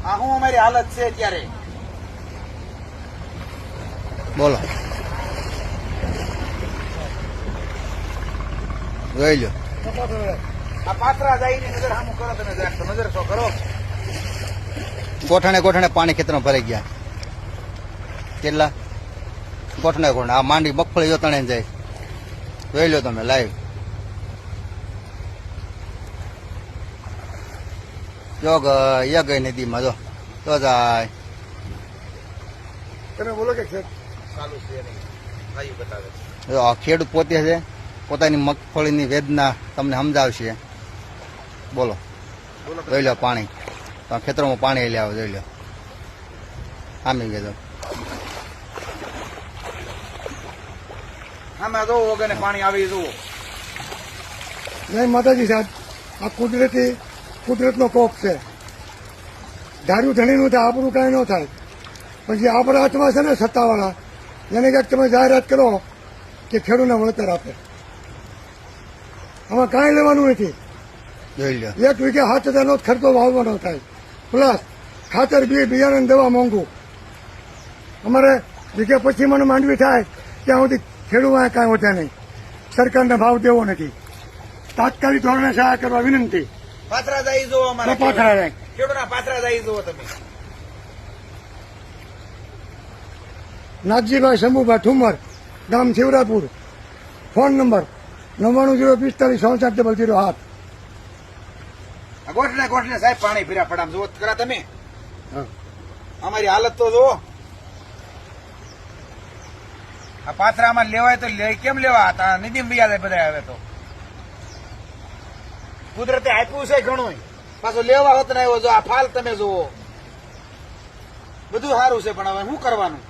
આ હું અમારી હાલત છે અત્યારે. બોલો, જોઈ લો. આ પાત્રા જાયની નજર સામું કરો તમે જરાક તો નજર તો કરો. ગોઠણે ગોઠણે પાણી ખેતરમાં ભરાઈ ગયા. કેટલા ગોઠણે ગોઠણે આ માંડી મગફળી જોતાણે જાય. જોઈ લો તમે લાઈવ. જો ગઈ નદીમાં જો તો જાય. તમે બોલો કે ખેત ચાલુ છે નહીં ભાઈ બતાવે છે. જો આ ખેડૂત પોતે છે, પોતાની મગફળીની વેદના તમને સમજાવશે. બોલો, જોઈ લો પાણી ખેતરોમાં પાણી લઈ આવો. જોઈ લો આમી ગયો. આમાં જોવો વગર પાણી આવી જુઓ. નહીં માતાજી સાહેબ, આ કુદરતનો કોપ છે. ધાર્યું ધણીનું થાય, આપણું કાંઈ ન થાય. પછી આપણા હાથમાં છે ને સત્તાવાળા, એને ક્યાંક તમે જાહેરાત કરો કે ખેડૂતને વળતર આપે. આમાં કાંઈ લેવાનું નથી. જોઈ લો 1 વીઘે 7,000નો જ ખર્ચો વાવવાનો થાય, પ્લસ ખાતર બિયારણ દવા મોંઘું. અમારે વીઘે પછી મને માંડવી થાય ત્યાં સુધી ખેડૂત કાંઈ વધે નહીં. સરકારને ભાવ દેવો નથી. તાત્કાલિક ધોરણે સહાય કરવા વિનંતી. પાત્રા જાય જુઓ અમારા પાથરા જાય. ખેડૂતના પાત્રા જાય જુઓ તમે. નાથજીભાઈ શંભુભાઈ ઠુમર, ગામ શિવરાપુર. Phone number 9905466707. ગોઠને ગોઠને સાહેબ પાણી ફર્યા પડામ જુઓ ખરા તમે. અમારી હાલત તો જુઓ. આ પાથરામાં લેવાય તો કેમ લેવા હતા? નિધિમ બિયા જાય બધા. હવે તો કુદરતે આપ્યું છે ઘણું, પાછું લેવા હોત ને આવ્યો. જો આ ફાલ તમે જુઓ, બધું સારું છે પણ હવે શું કરવાનું?